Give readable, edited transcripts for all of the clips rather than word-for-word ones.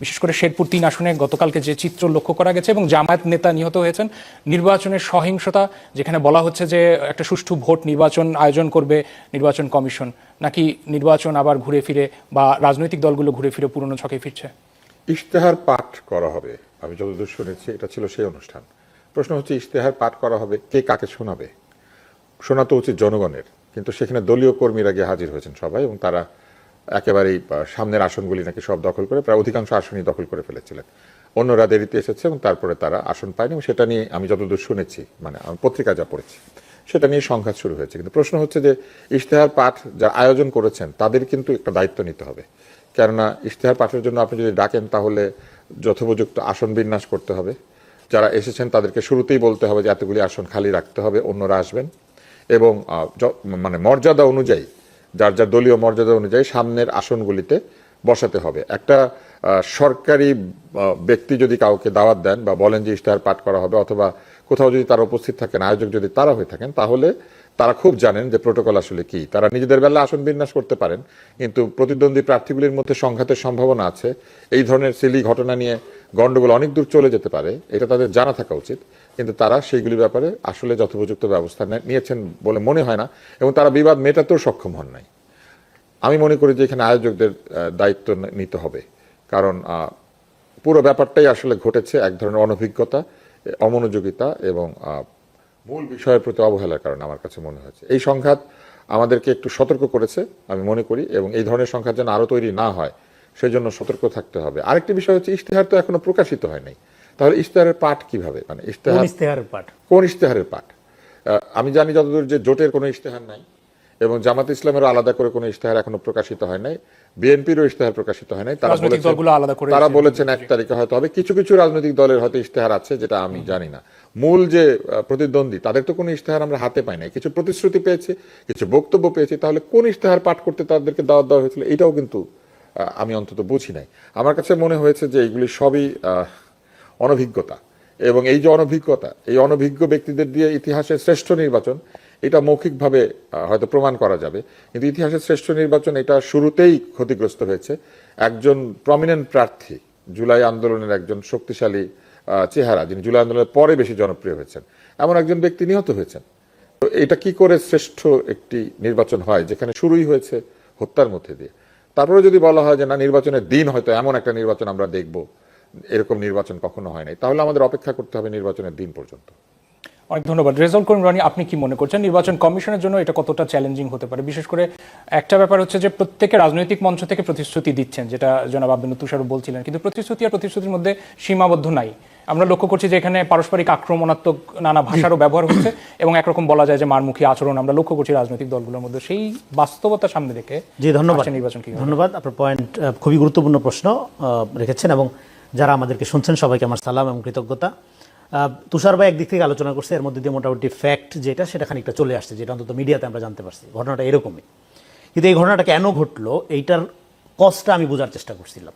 বিশেষ করে শেরপুর ৩ আসনে গতকালকে যে চিত্র লক্ষ্য করা গেছে এবং জামায়াত নেতা নিহত হয়েছেন, নির্বাচনের সহিংসতা, যেখানে বলা হচ্ছে যে একটা সুষ্ঠু ভোট নির্বাচন আয়োজন করবে নির্বাচন কমিশন, নাকি নির্বাচন আবার ঘুরে ফিরে বা রাজনৈতিক দলগুলো ঘুরে ফিরে পুরনো ছকে ফিরছে? ইশতেহার পাঠ করা হবে, আমি যতদূর শুনেছি এটা ছিল সেই অনুষ্ঠান। প্রশ্ন হচ্ছে ইশতেহার পাঠ করা হবে, কে কাকে শোনাবে? শোনা তো উচিত জনগণের, কিন্তু সেখানে দলীয় কর্মীরা গিয়ে হাজির হয়েছেন সবাই, এবং তারা একেবারেই সামনের আসনগুলি নাকি সব দখল করে, প্রায় অধিকাংশ আসনই দখল করে ফেলেছিলেন। অন্যরা দেরিতে এসেছে এবং তারপরে তারা আসন পায়নি, এবং সেটা নিয়ে আমি যতদূর শুনেছি, মানে আমি পত্রিকা যা পড়েছি, সেটা নিয়ে সংঘাত শুরু হয়েছে। কিন্তু প্রশ্ন হচ্ছে যে ইশতেহার পাঠ যারা আয়োজন করেছেন তাদের কিন্তু একটা দায়িত্ব নিতে হবে। কেননা ইশতেহার পাঠের জন্য আপনি যদি ডাকেন তাহলে যথোপযুক্ত আসন বিন্যাস করতে হবে। যারা এসেছেন তাদেরকে শুরুতেই বলতে হবে যে এতগুলি আসন খালি রাখতে হবে, অন্যরা আসবেন, এবং মানে মর্যাদা অনুযায়ী, যার যার দলীয় মর্যাদা অনুযায়ী সামনের আসনগুলিতে বসাতে হবে। একটা সরকারি ব্যক্তি যদি কাউকে দাওয়াত দেন বা বলেন যে ইশতেহার পাঠ করা হবে, অথবা কোথাও যদি তারা উপস্থিত থাকেন, আয়োজক যদি তারা হয়ে থাকেন, তাহলে তারা খুব জানেন যে প্রোটোকল আসলে কি। তারা নিজেদের বেলা আসন বিন্যাস করতে পারেন, কিন্তু প্রতিদ্বন্দ্বী প্রার্থীগুলির মধ্যে সংঘাতের সম্ভাবনা আছে, এই ধরনের সিলি ঘটনা নিয়ে গন্ডগোল অনেক দূর চলে যেতে পারে, এটা তাদের জানা থাকা উচিত। কিন্তু তারা সেইগুলির ব্যাপারে আসলে যথোপযুক্ত ব্যবস্থা নিয়েছেন বলে মনে হয় না, এবং তারা বিবাদ মেটাতেও সক্ষম হন নাই। আমি মনে করি যে এখানে আয়োজকদের দায়িত্ব নিতে হবে, কারণ পুরো ব্যাপারটাই আসলে ঘটেছে এক ধরনের অনভিজ্ঞতা, অমনোযোগিতা এবং মূল বিষয়ের প্রতি অবহেলার কারণে আমার কাছে মনে হয়েছে। এই সংঘাত আমাদেরকে একটু সতর্ক করেছে আমি মনে করি, এবং এই ধরনের সংঘাত যেন আরও তৈরি না হয় সেই জন্য সতর্ক থাকতে হবে। আরেকটি বিষয় হচ্ছে ইশতেহার তো এখনো প্রকাশিত হয় নাই, তাহলে ইশতেহারের পাঠ কিভাবে, মানে কোন ইশতেহারের পাঠ? আমি জানি যতদূর যে জোটের কোনো ইশতেহার নাই, এবং জামাত ইসলামেরও আলাদা করে কোনো ইশতেহার এখনো প্রকাশিত হয় নাই, বিএনপিরও ইশতেহার প্রকাশিত হয় নাই। তারা বলেছেন 1 তারিখে হয়তো হবে। কিছু কিছু রাজনৈতিক দলের হয়তো ইশতেহার আছে, যেটা আমি জানি না। মূল যে প্রতিদ্বন্দ্বী, তাদের তো কোনো ইশতেহার আমরা হাতে পাই নাই, কিছু প্রতিশ্রুতি পেয়েছি, কিছু বক্তব্য পেয়েছি, তাহলে কোন ইশতেহার পাঠ করতে তাদেরকে দাওয়াত দেওয়া হয়েছিল, এটাও কিন্তু আমি অন্তত বুঝি নাই। আমার কাছে মনে হয়েছে যে এইগুলি সবই অনভিজ্ঞতা, এবং এই যে অনভিজ্ঞতা, এই অনভিজ্ঞ ব্যক্তিদের দিয়ে ইতিহাসের শ্রেষ্ঠ নির্বাচন, এটা মৌখিকভাবে হয়তো প্রমাণ করা যাবে, কিন্তু ইতিহাসের শ্রেষ্ঠ নির্বাচন এটা শুরুতেই ক্ষতিগ্রস্ত হয়েছে। একজন প্রমিনেন্ট প্রার্থী, জুলাই আন্দোলনের একজন শক্তিশালী চেহারা, যিনি জুলাই আন্দোলনের পরে বেশি জনপ্রিয় হয়েছেন, এমন একজন ব্যক্তি নিহত হয়েছেন। তো এটা কি করে শ্রেষ্ঠ একটি নির্বাচন হয়, যেখানে শুরুই হয়েছে হত্যার মধ্যে দিয়ে? তারপরে যদি বলা হয় যে না, নির্বাচনের দিন হয়তো এমন একটা নির্বাচন আমরা দেখব, এরকম নির্বাচন কখনো হয় নাই, তাহলে আমাদের অপেক্ষা করতে হবে নির্বাচনের দিন পর্যন্ত। অনেক ধন্যবাদ। রেজাউল করিম রানী, আপনি কি মনে করছেন নির্বাচন কমিশনের জন্য এটা কতটা চ্যালেঞ্জিং হতে পারে? বিশেষ করে একটা ব্যাপার হচ্ছে যে প্রত্যেকে রাজনৈতিক মঞ্চ থেকে প্রতিশ্রুতি দিচ্ছেন, যেটা জনাব আব্দুল তুষারও বলছিলেন, কিন্তু প্রতিশ্রুতি আর প্রতিশ্রুতির মধ্যে সীমাবদ্ধ নাই। আমরা লক্ষ্য করছি যে এখানে পারস্পরিক আক্রমণাত্মক নানা ভাষারও ব্যবহার হচ্ছে, এবং একরকম বলা যায় যে মারমুখী আচরণ আমরা লক্ষ্য করছি রাজনৈতিক দলগুলোর মধ্যে। সেই বাস্তবতা সামনে রেখে নির্বাচন কি? ধন্যবাদ, আপনার পয়েন্ট খুবই গুরুত্বপূর্ণ প্রশ্ন রেখেছেন, এবং যারা আমাদেরকে শুনছেন সবাইকে আমার সালাম এবং কৃতজ্ঞতা। তুষার ভাই একদিক থেকে আলোচনা করছে, এর মধ্যে দিয়ে মোটামুটি ফ্যাক্ট যেটা, সেটা খানিকটা চলে আসছে, যেটা অন্তত মিডিয়াতে আমরা জানতে পারছি। ঘটনাটা এরকমই, কিন্তু এই ঘটনাটা কেন ঘটলো এইটার কজটা আমি বোঝার চেষ্টা করছিলাম।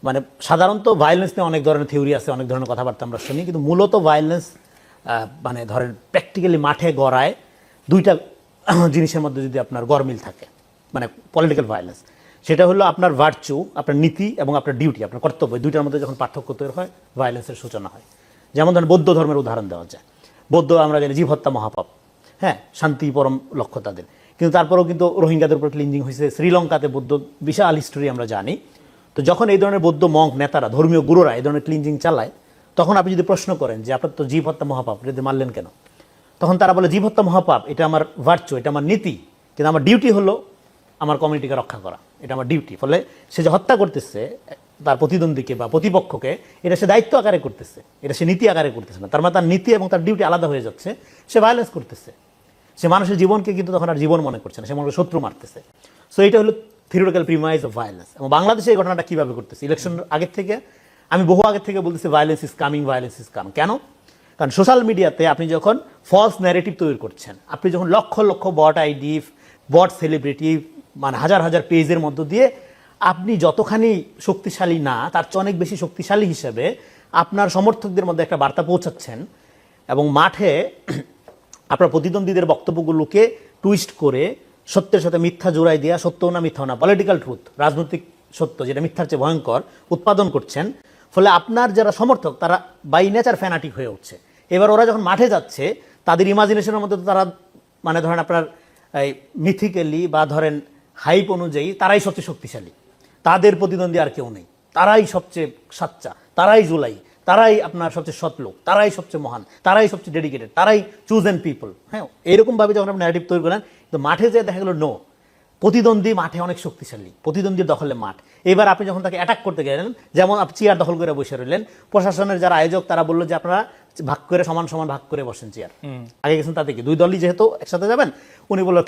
মানে সাধারণত ভায়োলেন্স নিয়ে অনেক ধরনের থিওরি আছে, অনেক ধরনের কথাবার্তা আমরা শুনি, কিন্তু মূলত ভায়োলেন্স মানে ধরেন প্র্যাকটিক্যালি মাঠে গড়ায় দুইটা জিনিসের মধ্যে যদি আপনার গরমিল থাকে, মানে পলিটিক্যাল ভায়োলেন্স, সেটা হলো আপনার ভার্চু, আপনার নীতি, এবং আপনার ডিউটি, আপনার কর্তব্য, দুইটার মধ্যে যখন পার্থক্য তৈরি হয়, ভায়োলেন্সের সূচনা হয়। যেমন ধরেন বৌদ্ধ ধর্মের উদাহরণ দেওয়া যায়। বৌদ্ধ আমরা জানি জীব হত্যা মহাপাপ, হ্যাঁ, শান্তি পরম লক্ষ্য তাদের, কিন্তু তারপরেও কিন্তু রোহিঙ্গাদের উপর ক্লিনজিং হয়েছে। শ্রীলঙ্কাতে বৌদ্ধ বিশাল হিস্টোরি আমরা জানি। তো যখন এই ধরনের বৌদ্ধ মঙ্ক নেতারা, ধর্মীয় গুরুরা এই ধরনের ক্লিনজিং চালায়, তখন আপনি যদি প্রশ্ন করেন যে আপনার তো জীব হত্যা মহাপাপ, এটা মারলেন কেন, তখন তারা বলে জীব হত্যা মহাপাপ, এটা আমার ভার্চু, এটা আমার নীতি, কিন্তু আমার ডিউটি হলো আমার কমিউনিটিকে রক্ষা করা, এটা আমার ডিউটি। ফলে সে যে হত্যা করতেছে তার প্রতিদ্বন্দ্বীকে বা প্রতিপক্ষকে, এটা সে দায়িত্ব আকারে করতেছে, এটা সে নীতি আকারে করতেছে না। তার মানে তার নীতি এবং তার ডিউটি আলাদা হয়ে যাচ্ছে, সে ভায়োলেন্স করতেছে, সে মানুষের জীবনকে কিন্তু তখন আর জীবন মনে করছে না, সে মনে শত্রু মারতেছে। সো এটা হলো থিওরিটিক্যাল প্রিমাইজ অফ ভায়োলেন্স। এবং বাংলাদেশে এই ঘটনাটা কীভাবে করতেছে, ইলেকশনের আগের থেকে, আমি বহু আগের থেকে বলতেছি violence is coming, violence is coming. কেন? কারণ সোশ্যাল মিডিয়াতে আপনি যখন ফলস ন্যারেটিভ তৈরি করছেন, আপনি যখন লক্ষ লক্ষ বট আইডি, বট সেলিব্রিটি, মানে হাজার হাজার পেজের মধ্য দিয়ে আপনি যতখানি শক্তিশালী না, তার চেয়ে অনেক বেশি শক্তিশালী হিসেবে আপনার সমর্থকদের মধ্যে একটা বার্তা পৌঁছাচ্ছেন, এবং মাঠে আপনার প্রতিদ্বন্দ্বীদের বক্তব্যগুলোকে টুইস্ট করে সত্যের সাথে মিথ্যা জোড়াই দেওয়া, সত্য না মিথ্যা না, পলিটিক্যাল ট্রুথ, রাজনৈতিক সত্য, যেটা মিথ্যার চেয়ে ভয়ঙ্কর উৎপাদন করছেন, ফলে আপনার যারা সমর্থক তারা বাই নেচার ফ্যানাটিক হয়ে উঠছে। এবার ওরা যখন মাঠে যাচ্ছে তাদের ইমাজিনেশনের মধ্যে তো তারা মানে ধরেন আপনার এই মিথিক্যালি বা ধরেন হাইপ অনুযায়ী তারাই সবচেয়ে শক্তিশালী, তাদের প্রতিদ্বন্দ্বী আর কেউ নেই, তারাই সবচেয়ে সাচ্চা, তারাই জুলাই, তারাই আপনার সবচেয়ে সৎ লোক, তারাই সবচেয়ে মহান, তারাই সবচেয়ে ডেডিকেটেড, তারাই চুজেন পিপল। হ্যাঁ, এরকমভাবে যখন আপনি ন্যারেটিভ তৈরি করেন, তো মাঠে যেয়ে দেখা গেল নো, প্রতিদ্বন্দ্বী মাঠে অনেক শক্তিশালী, প্রতিদ্বন্দ্বীর দখলে মাঠ। এবার আপনি যখন তাকে অ্যাটাক করতে গেলেন, যেমন আপনি চেয়ার দখল করে বসে রইলেন, প্রশাসনের যারা আয়োজক তারা বললো যে আপনারা ভাগ করে সমান সমান ভাগ করে বসেন চেয়ার, আগে গেছেন তাতে কি দুই দলই যেহেতু একসাথে যাবেন, উনি বললো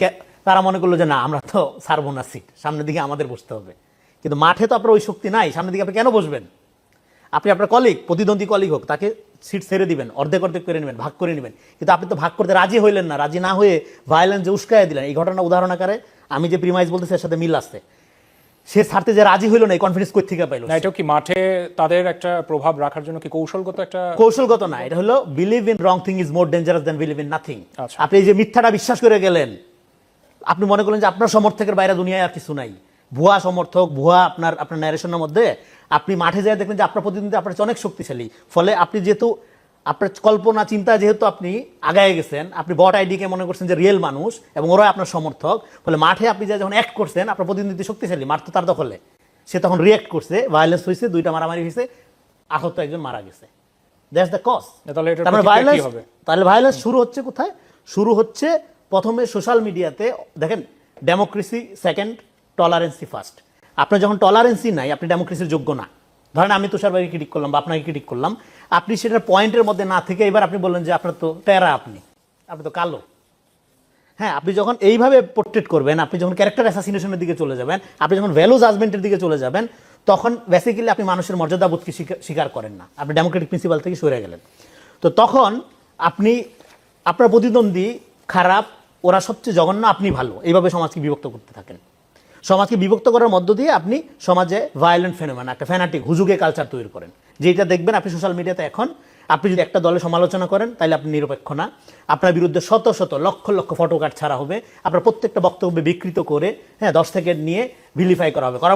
তারা মনে করলো যে না আমরা তো ছাড়বো না সিট, সামনের দিকে আমাদের বসতে হবে। কিন্তু মাঠে তো আপনার ওই শক্তি নাই, সামনের দিকে আপনি কেন বসবেন? আপনি আপনার কলিগ, প্রতিদ্বন্দ্বী কলিগ হোক, তাকে সিট ছেড়ে দিবেন, অর্ধেক অর্ধেক করে নেবেন, ভাগ করে নেবেন। কিন্তু আপনি তো ভাগ করতে রাজি হইলেন না, রাজি না হয়ে ভায়োলেন্স যে উস্কায় দিলেন। এই ঘটনা উদাহরণ আকারে আমি যে প্রিমাইজ বলতেছি এর সাথে মিল আসছে। সে ছাড়তে যে রাজি হইল না, এই কনফিডেন্স কই থেকে পাইলো? না, এটাও কি মাঠে তাদের একটা প্রভাব রাখার জন্য কি কৌশলগত একটা? কৌশলগত না, এটা হলো believe in wrong thing is more dangerous than believe in nothing. আচ্ছা। আপনি এই যে মিথ্যাটা বিশ্বাস করে গেলেন, আপনি মনে করলেন যে আপনার সমর্থকের বাইরে দুনিয়ায় আর কিছু নাই, ভুয়া সমর্থক, ভুয়া আপনার ন্যারেশনের মধ্যে আপনি মাঠে যেয়ে দেখলেন যে আপনার প্রতিদ্বন্দ্বী আপনার চেয়ে অনেক শক্তিশালী। ফলে আপনি যেহেতু আপনার কল্পনা চিন্তা যেহেতু আপনি আগায় গেছেন, আপনি বট আইডিকে মনে করছেন যে রিয়েল মানুষ এবং ওরা আপনার সমর্থক, ফলে মাঠে আপনি যখন অ্যাক্ট করছেন আপনার প্রতিদ্বন্দ্বী শক্তিশালী, মাঠ তো তার দখলে, সে তখন রিয়েক্ট করছে, ভায়োলেন্স হয়েছে, দুইটা মারামারি হয়েছে, আহত একজন মারা গেছে। That's the cause. তাহলে এটার তারপরে প্রতিক্রিয়া কি ভায়োলেন্স, হবে? তাহলে ভায়োলেন্স শুরু হচ্ছে কোথায়? শুরু হচ্ছে প্রথমে সোশ্যাল মিডিয়াতে। দেখেন, ডেমোক্রেসি সেকেন্ড, টলারেন্সি ফার্স্ট। আপনার যখন টলারেন্সি নাই, আপনি ডেমোক্রেসির যোগ্য না। ধরেন আমি তুষার ভাইকে ক্রিটিক করলাম বা আপনাকে ক্রিটিক করলাম, আপনি সেটার পয়েন্টের মধ্যে না থেকে এবার আপনি বললেন যে আপনার তো টেরা, আপনি তো কালো। হ্যাঁ, আপনি যখন এইভাবে পোর্ট্রেট করবেন, আপনি যখন ক্যারেক্টার অ্যাসাসিনেশনের দিকে চলে যাবেন, আপনি যখন ভ্যালু জাজমেন্টের দিকে চলে যাবেন, তখন বেসিক্যালি আপনি মানুষের মর্যাদাবোধকে স্বীকার করেন না, আপনি ডেমোক্রেটিক প্রিন্সিপাল থেকে সরে গেলেন। তো তখন আপনি আপনার প্রতিদ্বন্দ্বী খারাপ, ওরা সবচেয়ে জঘন্য, আপনি ভালো, এইভাবে সমাজকে বিভক্ত করতে থাকেন। সমাজকে বিভক্ত করার মধ্য দিয়ে আপনি সমাজে ভায়োলেন্ট ফেনোমেনা, একটা ফ্যানাটিক হুজুগে কালচার তৈরি করেন, যেটা দেখবেন আপনি সোশ্যাল মিডিয়াতে এখন। আপনি যদি একটা দলের সমালোচনা করেন তাহলে আপনি নিরপেক্ষ না, আপনার বিরুদ্ধে শত শত লক্ষ লক্ষ ফটোকার্ড ছাড়া হবে, আপনার প্রত্যেকটা বক্তব্য বিকৃত করে 10 সেকেন্ড নিয়ে ভিলিফাই করা হবে।